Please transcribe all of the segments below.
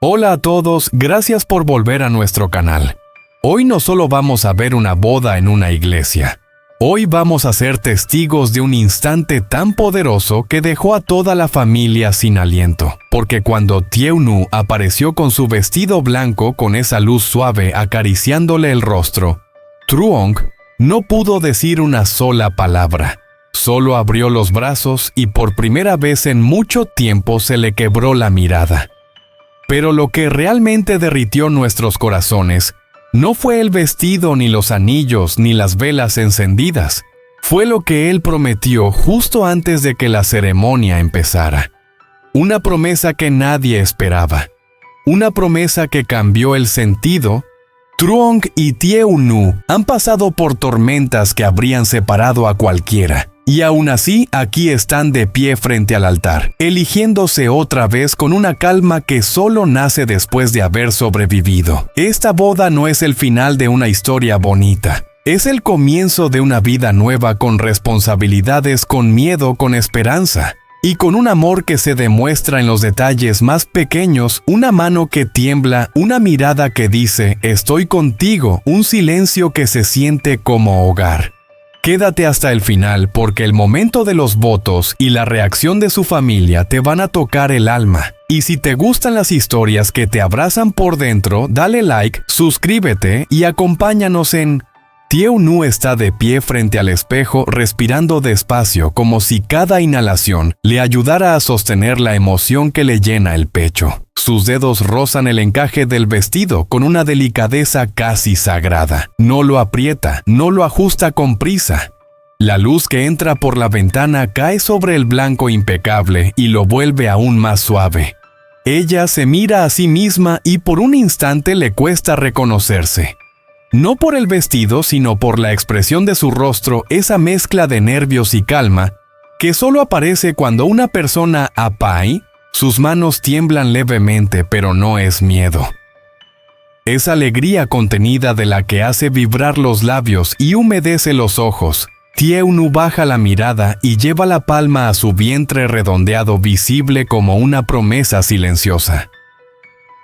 Hola a todos, gracias por volver a nuestro canal. Hoy no solo vamos a ver una boda en una iglesia. Hoy vamos a ser testigos de un instante tan poderoso que dejó a toda la familia sin aliento. Porque cuando Tieu-nu apareció con su vestido blanco con esa luz suave acariciándole el rostro, Truong no pudo decir una sola palabra. Solo abrió los brazos y por primera vez en mucho tiempo se le quebró la mirada. Pero lo que realmente derritió nuestros corazones no fue el vestido, ni los anillos, ni las velas encendidas. Fue lo que él prometió justo antes de que la ceremonia empezara. Una promesa que nadie esperaba. Una promesa que cambió el sentido. Truong y Tieu-nu han pasado por tormentas que habrían separado a cualquiera. Y aún así, aquí están de pie frente al altar, eligiéndose otra vez con una calma que solo nace después de haber sobrevivido. Esta boda no es el final de una historia bonita. Es el comienzo de una vida nueva con responsabilidades, con miedo, con esperanza. Y con un amor que se demuestra en los detalles más pequeños, una mano que tiembla, una mirada que dice, estoy contigo, un silencio que se siente como hogar. Quédate hasta el final porque el momento de los votos y la reacción de su familia te van a tocar el alma. Y si te gustan las historias que te abrazan por dentro, dale like, suscríbete y acompáñanos en... Tieu-nu está de pie frente al espejo respirando despacio como si cada inhalación le ayudara a sostener la emoción que le llena el pecho. Sus dedos rozan el encaje del vestido con una delicadeza casi sagrada. No lo aprieta, no lo ajusta con prisa. La luz que entra por la ventana cae sobre el blanco impecable y lo vuelve aún más suave. Ella se mira a sí misma y por un instante le cuesta reconocerse. No por el vestido, sino por la expresión de su rostro, esa mezcla de nervios y calma, que solo aparece cuando una persona apai, sus manos tiemblan levemente, pero no es miedo. Es alegría contenida de la que hace vibrar los labios y humedece los ojos. Tieu-nu baja la mirada y lleva la palma a su vientre redondeado visible como una promesa silenciosa.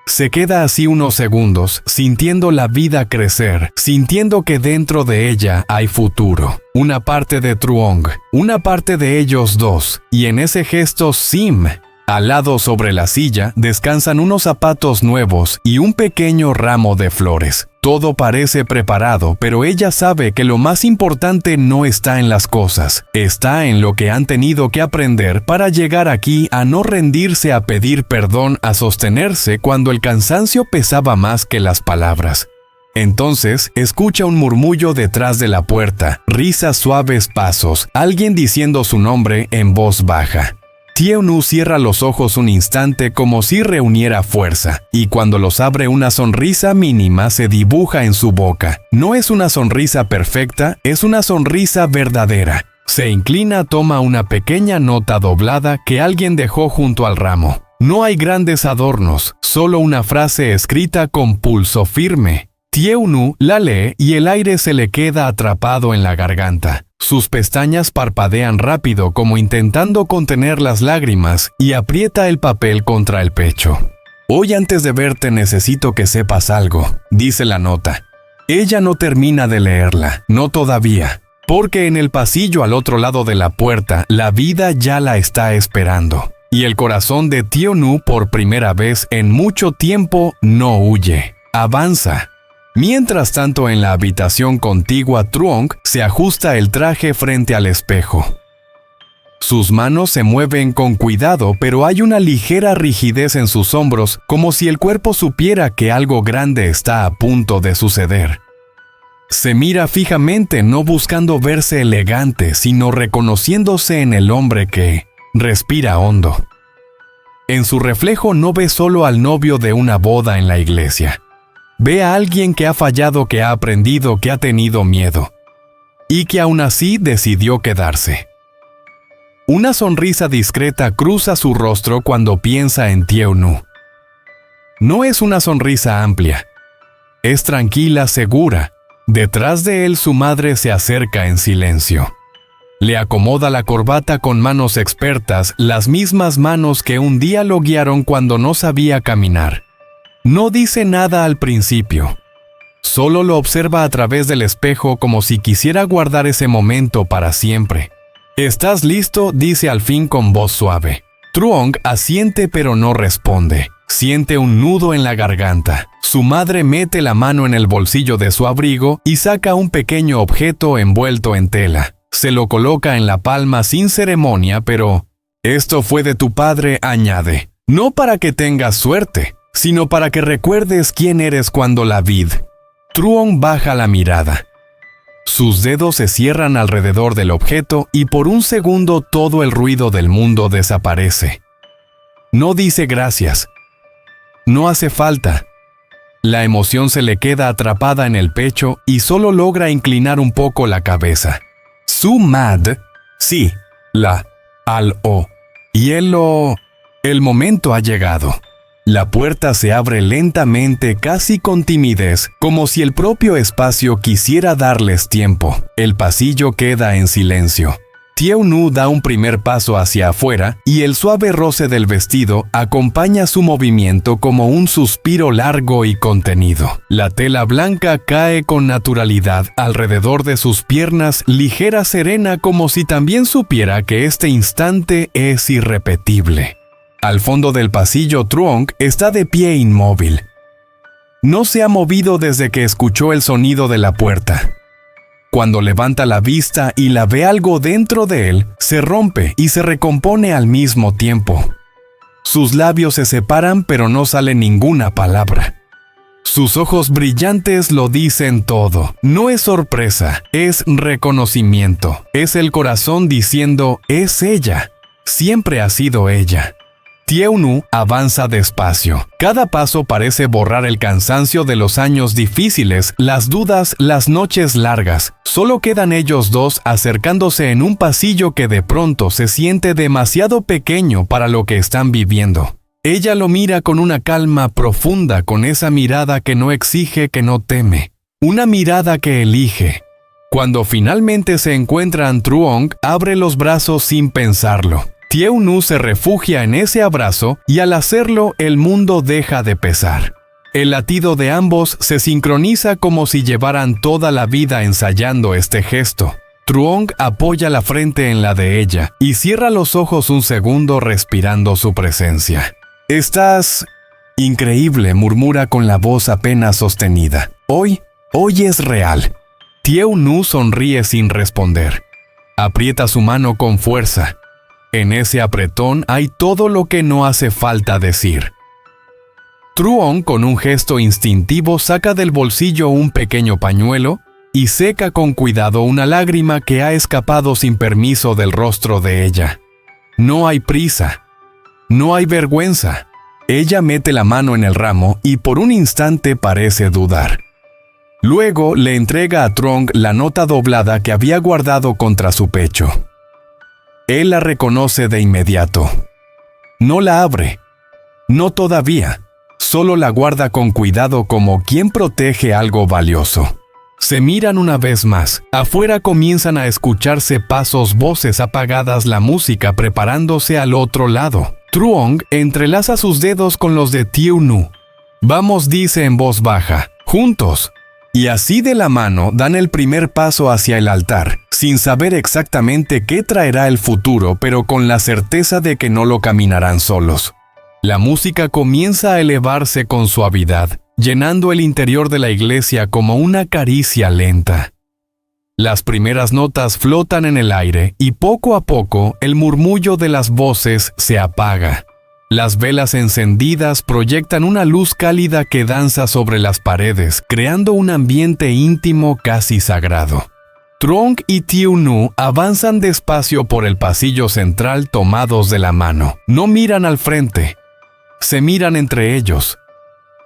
Se queda así unos segundos, sintiendo la vida crecer, sintiendo que dentro de ella hay futuro. Una parte de Truong, una parte de ellos dos, y en ese gesto Sim, al lado sobre la silla, descansan unos zapatos nuevos y un pequeño ramo de flores. Todo parece preparado, pero ella sabe que lo más importante no está en las cosas, está en lo que han tenido que aprender para llegar aquí, a no rendirse, a pedir perdón, a sostenerse cuando el cansancio pesaba más que las palabras. Entonces, escucha un murmullo detrás de la puerta, risas, suaves pasos, alguien diciendo su nombre en voz baja. Tieu-nu cierra los ojos un instante como si reuniera fuerza, y cuando los abre una sonrisa mínima se dibuja en su boca. No es una sonrisa perfecta, es una sonrisa verdadera. Se inclina, toma una pequeña nota doblada que alguien dejó junto al ramo. No hay grandes adornos, solo una frase escrita con pulso firme. Tieu-nu la lee y el aire se le queda atrapado en la garganta. Sus pestañas parpadean rápido como intentando contener las lágrimas y aprieta el papel contra el pecho. Hoy antes de verte necesito que sepas algo, dice la nota. Ella no termina de leerla, no todavía, porque en el pasillo al otro lado de la puerta la vida ya la está esperando. Y el corazón de Tieu-nu por primera vez en mucho tiempo no huye, avanza. Mientras tanto, en la habitación contigua, Truong se ajusta el traje frente al espejo. Sus manos se mueven con cuidado, pero hay una ligera rigidez en sus hombros, como si el cuerpo supiera que algo grande está a punto de suceder. Se mira fijamente, no buscando verse elegante, sino reconociéndose en el hombre que respira hondo. En su reflejo no ve solo al novio de una boda en la iglesia. Ve a alguien que ha fallado, que ha aprendido, que ha tenido miedo, y que aún así decidió quedarse. Una sonrisa discreta cruza su rostro cuando piensa en Tieu-nu. No es una sonrisa amplia. Es tranquila, segura. Detrás de él su madre se acerca en silencio. Le acomoda la corbata con manos expertas, las mismas manos que un día lo guiaron cuando no sabía caminar. No dice nada al principio. Solo lo observa a través del espejo como si quisiera guardar ese momento para siempre. «¿Estás listo?», dice al fin con voz suave. Truong asiente pero no responde. Siente un nudo en la garganta. Su madre mete la mano en el bolsillo de su abrigo y saca un pequeño objeto envuelto en tela. Se lo coloca en la palma sin ceremonia, pero «Esto fue de tu padre», añade. «No para que tengas suerte, sino para que recuerdes quién eres cuando la vid». Truong baja la mirada. Sus dedos se cierran alrededor del objeto y por un segundo todo el ruido del mundo desaparece. No dice gracias. No hace falta. La emoción se le queda atrapada en el pecho y solo logra inclinar un poco la cabeza. Su mad, sí, la, al o, y el o. El momento ha llegado. La puerta se abre lentamente, casi con timidez, como si el propio espacio quisiera darles tiempo. El pasillo queda en silencio. Tieu-nu da un primer paso hacia afuera y el suave roce del vestido acompaña su movimiento como un suspiro largo y contenido. La tela blanca cae con naturalidad alrededor de sus piernas, ligera, serena, como si también supiera que este instante es irrepetible. Al fondo del pasillo, Truong está de pie inmóvil. No se ha movido desde que escuchó el sonido de la puerta. Cuando levanta la vista y la ve algo dentro de él, se rompe y se recompone al mismo tiempo. Sus labios se separan, pero no sale ninguna palabra. Sus ojos brillantes lo dicen todo. No es sorpresa, es reconocimiento. Es el corazón diciendo, es ella. Siempre ha sido ella. Tieu-nu avanza despacio. Cada paso parece borrar el cansancio de los años difíciles, las dudas, las noches largas. Solo quedan ellos dos acercándose en un pasillo que de pronto se siente demasiado pequeño para lo que están viviendo. Ella lo mira con una calma profunda, con esa mirada que no exige, que no teme. Una mirada que elige. Cuando finalmente se encuentran, Truong abre los brazos sin pensarlo. Tieu-nu se refugia en ese abrazo y al hacerlo el mundo deja de pesar. El latido de ambos se sincroniza como si llevaran toda la vida ensayando este gesto. Truong apoya la frente en la de ella y cierra los ojos un segundo respirando su presencia. «Estás increíble», murmura con la voz apenas sostenida. Hoy es real». Tieu-nu sonríe sin responder. Aprieta su mano con fuerza. En ese apretón hay todo lo que no hace falta decir. Truong, con un gesto instintivo, saca del bolsillo un pequeño pañuelo y seca con cuidado una lágrima que ha escapado sin permiso del rostro de ella. No hay prisa. No hay vergüenza. Ella mete la mano en el ramo y por un instante parece dudar. Luego le entrega a Truong la nota doblada que había guardado contra su pecho. Él la reconoce de inmediato. No la abre. No todavía. Solo la guarda con cuidado como quien protege algo valioso. Se miran una vez más. Afuera comienzan a escucharse pasos, voces apagadas, la música preparándose al otro lado. Truong entrelaza sus dedos con los de Tieu-nu. «Vamos», dice en voz baja. «Juntos». Y así de la mano dan el primer paso hacia el altar, sin saber exactamente qué traerá el futuro, pero con la certeza de que no lo caminarán solos. La música comienza a elevarse con suavidad, llenando el interior de la iglesia como una caricia lenta. Las primeras notas flotan en el aire y poco a poco el murmullo de las voces se apaga. Las velas encendidas proyectan una luz cálida que danza sobre las paredes, creando un ambiente íntimo casi sagrado. Truong y Tieu-nu avanzan despacio por el pasillo central tomados de la mano. No miran al frente. Se miran entre ellos.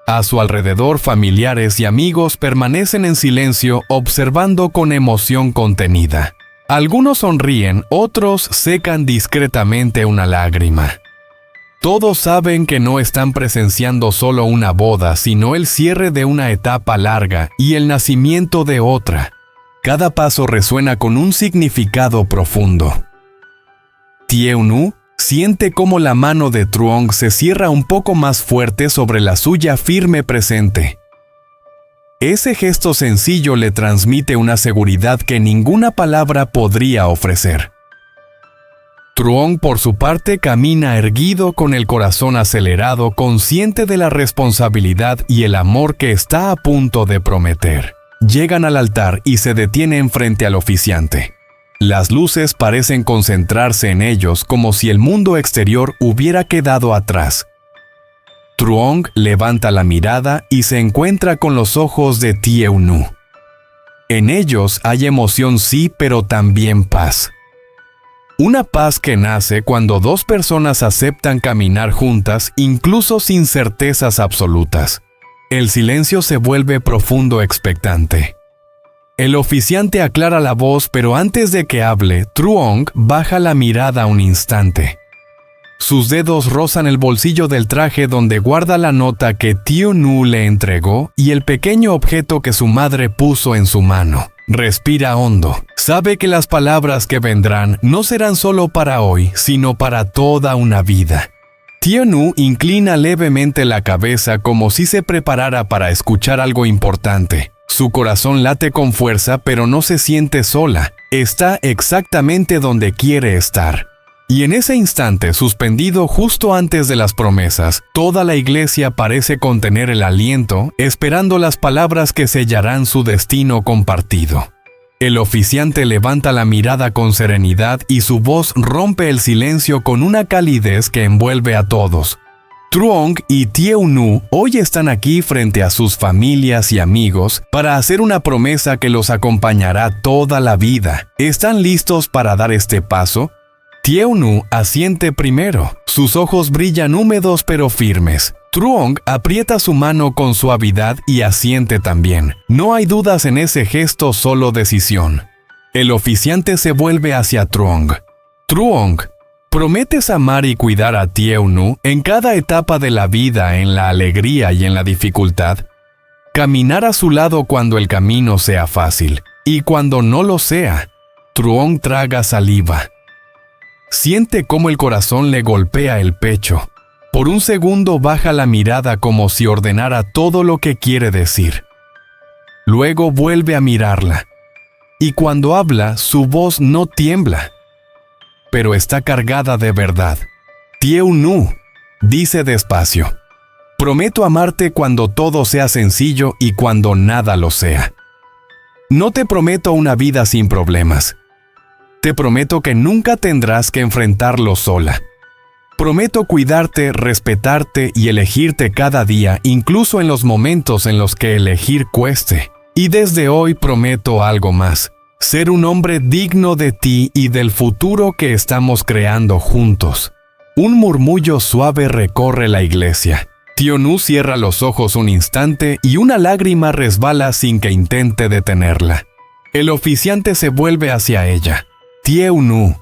A su alrededor, familiares y amigos permanecen en silencio, observando con emoción contenida. Algunos sonríen, otros secan discretamente una lágrima. Todos saben que no están presenciando solo una boda, sino el cierre de una etapa larga y el nacimiento de otra. Cada paso resuena con un significado profundo. Tieu-nu Siente cómo la mano de Truong se cierra un poco más fuerte sobre la suya firme presente. Ese gesto sencillo le transmite una seguridad que ninguna palabra podría ofrecer. Truong, por su parte, camina erguido con el corazón acelerado, consciente de la responsabilidad y el amor que está a punto de prometer. Llegan al altar y se detienen frente al oficiante. Las luces parecen concentrarse en ellos como si el mundo exterior hubiera quedado atrás. Truong levanta la mirada y se encuentra con los ojos de Tieu Nu. En ellos hay emoción sí, pero también paz. Una paz que nace cuando dos personas aceptan caminar juntas, incluso sin certezas absolutas. El silencio se vuelve profundo expectante. El oficiante aclara la voz, pero antes de que hable, Truong baja la mirada un instante. Sus dedos rozan el bolsillo del traje donde guarda la nota que Tieu Nu le entregó y el pequeño objeto que su madre puso en su mano. Respira hondo. Sabe que las palabras que vendrán no serán solo para hoy, sino para toda una vida. Tieu Nu inclina levemente la cabeza como si se preparara para escuchar algo importante. Su corazón late con fuerza, pero no se siente sola. Está exactamente donde quiere estar. Y en ese instante, suspendido justo antes de las promesas, toda la iglesia parece contener el aliento, esperando las palabras que sellarán su destino compartido. El oficiante levanta la mirada con serenidad y su voz rompe el silencio con una calidez que envuelve a todos. Truong y Tieu Nu hoy están aquí frente a sus familias y amigos para hacer una promesa que los acompañará toda la vida. ¿Están listos para dar este paso? Tieu Nu asiente primero. Sus ojos brillan húmedos pero firmes. Truong aprieta su mano con suavidad y asiente también. No hay dudas en ese gesto, solo decisión. El oficiante se vuelve hacia Truong. Truong, ¿prometes amar y cuidar a Tieu Nu en cada etapa de la vida, en la alegría y en la dificultad? Caminar a su lado cuando el camino sea fácil y cuando no lo sea. Truong traga saliva. Siente cómo el corazón le golpea el pecho. Por un segundo baja la mirada como si ordenara todo lo que quiere decir. Luego vuelve a mirarla. Y cuando habla, su voz no tiembla, pero está cargada de verdad. Tieu Nu, dice despacio. Prometo amarte cuando todo sea sencillo y cuando nada lo sea. No te prometo una vida sin problemas. Te prometo que nunca tendrás que enfrentarlo sola. Prometo cuidarte, respetarte y elegirte cada día, incluso en los momentos en los que elegir cueste. Y desde hoy prometo algo más: ser un hombre digno de ti y del futuro que estamos creando juntos. Un murmullo suave recorre la iglesia. Tieu Nu cierra los ojos un instante y una lágrima resbala sin que intente detenerla. El oficiante se vuelve hacia ella. Tieu Nu,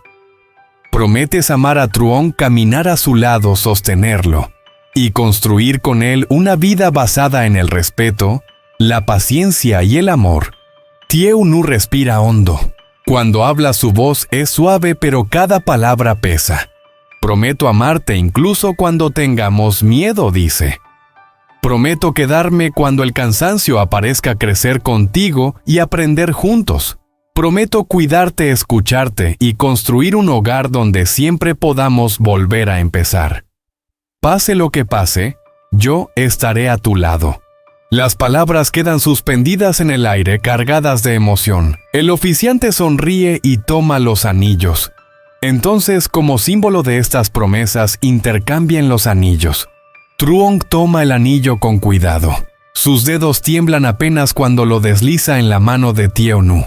¿prometes amar a Truong, caminar a su lado, sostenerlo y construir con él una vida basada en el respeto, la paciencia y el amor? Tieu Nu respira hondo. Cuando habla su voz es suave, pero cada palabra pesa. Prometo amarte incluso cuando tengamos miedo, dice. Prometo quedarme cuando el cansancio aparezca, crecer contigo y aprender juntos. Prometo cuidarte, escucharte y construir un hogar donde siempre podamos volver a empezar. Pase lo que pase, yo estaré a tu lado. Las palabras quedan suspendidas en el aire, cargadas de emoción. El oficiante sonríe y toma los anillos. Entonces, como símbolo de estas promesas, intercambian los anillos. Truong toma el anillo con cuidado. Sus dedos tiemblan apenas cuando lo desliza en la mano de Tieu Nu.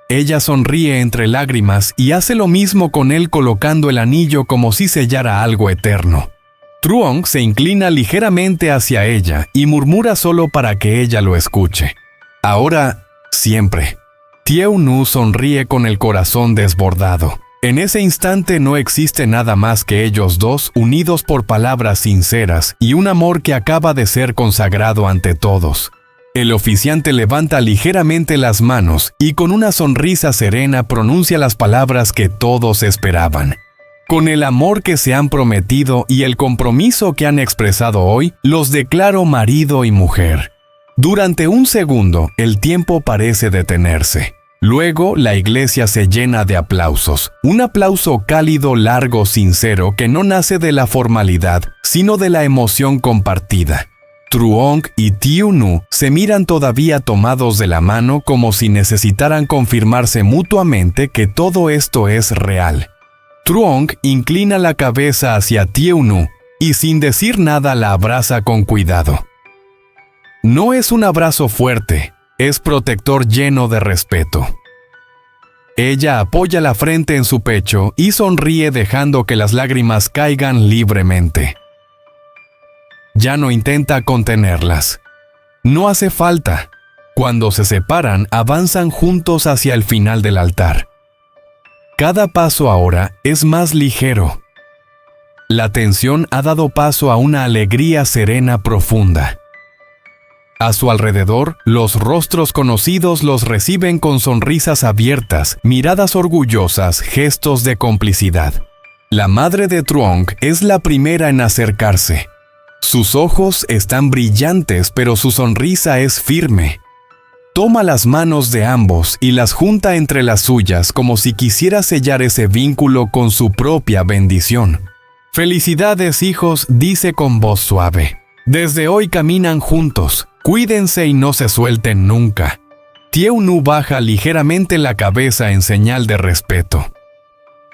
Ella sonríe entre lágrimas y hace lo mismo con él, colocando el anillo como si sellara algo eterno. Truong se inclina ligeramente hacia ella y murmura solo para que ella lo escuche. Ahora, siempre. Tieu Nu sonríe con el corazón desbordado. En ese instante no existe nada más que ellos dos, unidos por palabras sinceras y un amor que acaba de ser consagrado ante todos. El oficiante levanta ligeramente las manos y con una sonrisa serena pronuncia las palabras que todos esperaban. Con el amor que se han prometido y el compromiso que han expresado hoy, los declaro marido y mujer. Durante un segundo, el tiempo parece detenerse. Luego, la iglesia se llena de aplausos. Un aplauso cálido, largo, sincero, que no nace de la formalidad, sino de la emoción compartida. Truong y Tiu-nu se miran todavía tomados de la mano como si necesitaran confirmarse mutuamente que todo esto es real. Truong inclina la cabeza hacia Tiu-nu y sin decir nada la abraza con cuidado. No es un abrazo fuerte, es protector lleno de respeto. Ella apoya la frente en su pecho y sonríe dejando que las lágrimas caigan libremente. Ya no intenta contenerlas. No hace falta. Cuando se separan, avanzan juntos hacia el final del altar. Cada paso ahora es más ligero. La tensión ha dado paso a una alegría serena profunda. A su alrededor, los rostros conocidos los reciben con sonrisas abiertas, miradas orgullosas, gestos de complicidad. La madre de Truong es la primera en acercarse. Sus ojos están brillantes, pero su sonrisa es firme. Toma las manos de ambos y las junta entre las suyas como si quisiera sellar ese vínculo con su propia bendición. «Felicidades, hijos», dice con voz suave. «Desde hoy caminan juntos. Cuídense y no se suelten nunca». Tiu-nu baja ligeramente la cabeza en señal de respeto.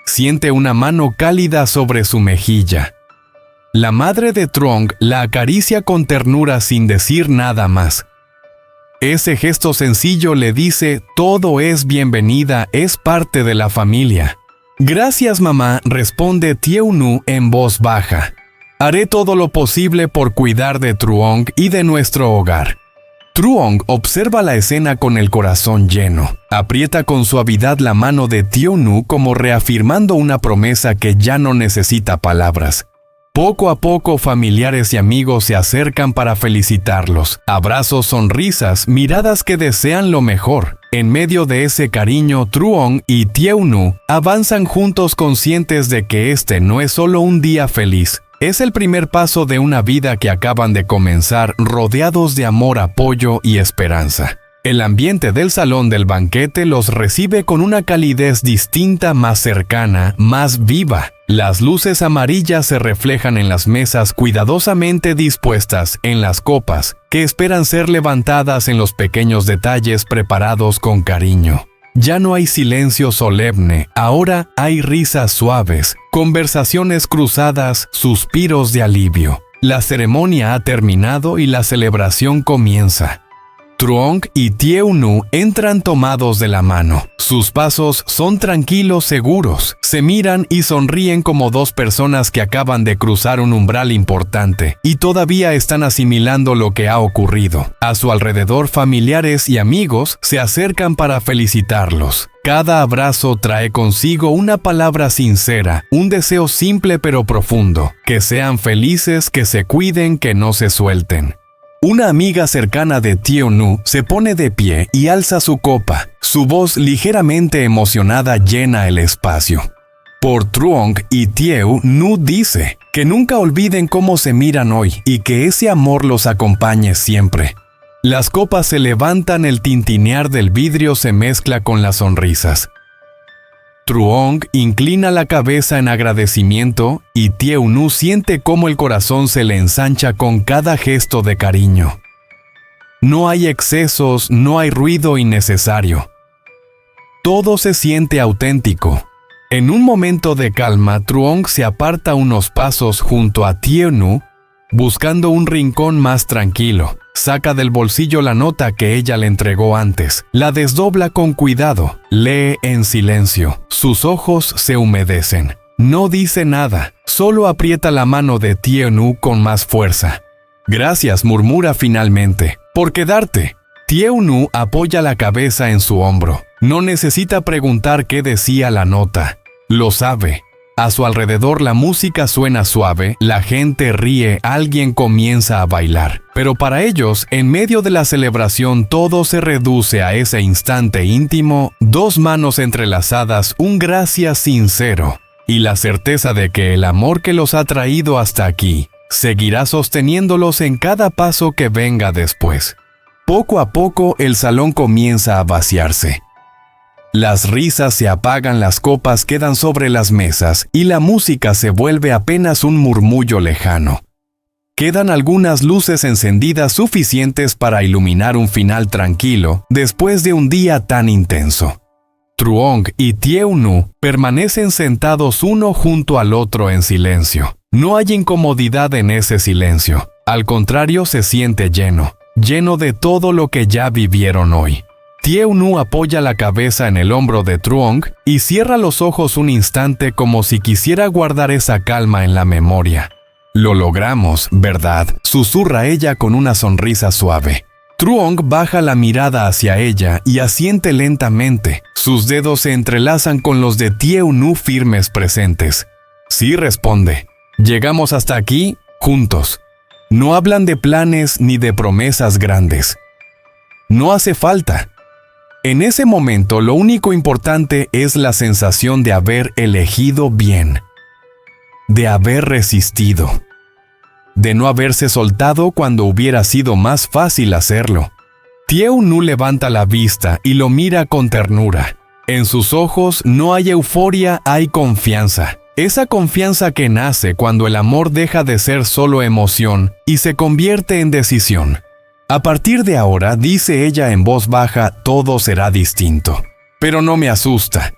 Siente una mano cálida sobre su mejilla. La madre de Truong la acaricia con ternura sin decir nada más. Ese gesto sencillo le dice: todo es bienvenida, es parte de la familia. «Gracias, mamá», responde Tiu-nu en voz baja. «Haré todo lo posible por cuidar de Truong y de nuestro hogar». Truong observa la escena con el corazón lleno. Aprieta con suavidad la mano de Tiu-nu como reafirmando una promesa que ya no necesita palabras. Poco a poco, familiares y amigos se acercan para felicitarlos. Abrazos, sonrisas, miradas que desean lo mejor. En medio de ese cariño, Truong y Tiu-nu avanzan juntos conscientes de que este no es solo un día feliz. Es el primer paso de una vida que acaban de comenzar, rodeados de amor, apoyo y esperanza. El ambiente del salón del banquete los recibe con una calidez distinta, más cercana, más viva. Las luces amarillas se reflejan en las mesas cuidadosamente dispuestas, en las copas, que esperan ser levantadas, en los pequeños detalles preparados con cariño. Ya no hay silencio solemne, ahora hay risas suaves, conversaciones cruzadas, suspiros de alivio. La ceremonia ha terminado y la celebración comienza. Truong y Tiu-nu entran tomados de la mano. Sus pasos son tranquilos, seguros. Se miran y sonríen como dos personas que acaban de cruzar un umbral importante y todavía están asimilando lo que ha ocurrido. A su alrededor, familiares y amigos se acercan para felicitarlos. Cada abrazo trae consigo una palabra sincera, un deseo simple pero profundo. Que sean felices, que se cuiden, que no se suelten. Una amiga cercana de Tiu-nu se pone de pie y alza su copa. Su voz ligeramente emocionada llena el espacio. Por Truong y Tiu-nu dice que nunca olviden cómo se miran hoy y que ese amor los acompañe siempre. Las copas se levantan, el tintinear del vidrio se mezcla con las sonrisas. Truong inclina la cabeza en agradecimiento y Tiu-nu siente cómo el corazón se le ensancha con cada gesto de cariño. No hay excesos, no hay ruido innecesario. Todo se siente auténtico. En un momento de calma, Truong se aparta unos pasos junto a Tiu-nu, buscando un rincón más tranquilo. Saca del bolsillo la nota que ella le entregó antes. La desdobla con cuidado. Lee en silencio. Sus ojos se humedecen. No dice nada. Solo aprieta la mano de Tiu-nu con más fuerza. «Gracias», murmura finalmente, «por quedarte». Tiu-nu apoya la cabeza en su hombro. No necesita preguntar qué decía la nota. Lo sabe. A su alrededor la música suena suave, la gente ríe, alguien comienza a bailar. Pero para ellos, en medio de la celebración, todo se reduce a ese instante íntimo, dos manos entrelazadas, un gracias sincero. y la certeza de que el amor que los ha traído hasta aquí seguirá sosteniéndolos en cada paso que venga después. Poco a poco el salón comienza a vaciarse. Las risas se apagan, las copas quedan sobre las mesas y la música se vuelve apenas un murmullo lejano. Quedan algunas luces encendidas suficientes para iluminar un final tranquilo después de un día tan intenso. Truong y Tieu Nu permanecen sentados uno junto al otro en silencio. No hay incomodidad en ese silencio. Al contrario, se siente lleno de todo lo que ya vivieron hoy. Tieu Nu apoya la cabeza en el hombro de Truong y cierra los ojos un instante como si quisiera guardar esa calma en la memoria. Lo logramos, ¿verdad?, susurra ella con una sonrisa suave. Truong baja la mirada hacia ella y asiente lentamente. Sus dedos se entrelazan con los de Tieu Nu firmes presentes. Sí, responde. Llegamos hasta aquí, juntos. No hablan de planes ni de promesas grandes. No hace falta. En ese momento, lo único importante es la sensación de haber elegido bien, de haber resistido, de no haberse soltado cuando hubiera sido más fácil hacerlo. Tieu Nu levanta la vista y lo mira con ternura. En sus ojos no hay euforia, hay confianza. Esa confianza que nace cuando el amor deja de ser solo emoción y se convierte en decisión. A partir de ahora, dice ella en voz baja, todo será distinto. Pero no me asusta.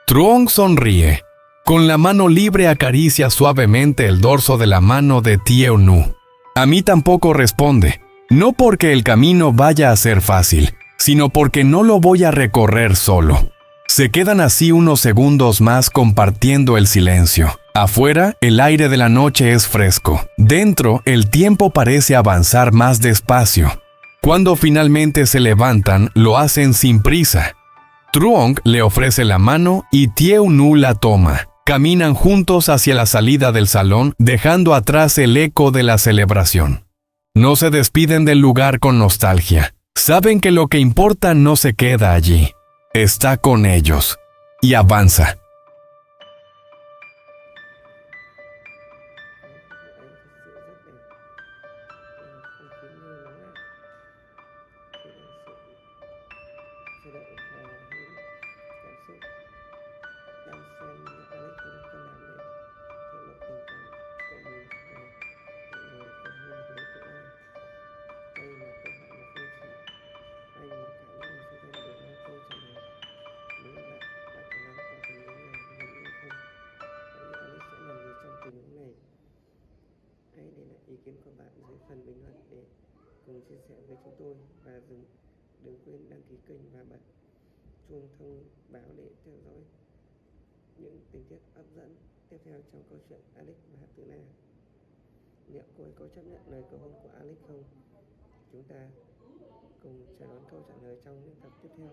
Truong sonríe. Con la mano libre acaricia suavemente el dorso de la mano de Tieu Nu. A mí tampoco, responde. No porque el camino vaya a ser fácil, sino porque no lo voy a recorrer solo. Se quedan así unos segundos más compartiendo el silencio. Afuera, el aire de la noche es fresco. Dentro, el tiempo parece avanzar más despacio. Cuando finalmente se levantan, lo hacen sin prisa. Truong le ofrece la mano y Tieu Nu la toma. Caminan juntos hacia la salida del salón, dejando atrás el eco de la celebración. No se despiden del lugar con nostalgia. Saben que lo que importa no se queda allí. Está con ellos. Y avanza. Hãy để lại ý kiến của bạn dưới phần bình luận để cùng chia sẻ với chúng tôi và đừng quên đăng ký kênh và bật chuông thông báo để theo dõi những tình tiết hấp dẫn tiếp theo trong câu chuyện Alex và Tử Na. Liệu cô ấy có chấp nhận lời cầu hôn của Alex không? Chúng ta cùng chờ đón câu trả lời trong những tập tiếp theo.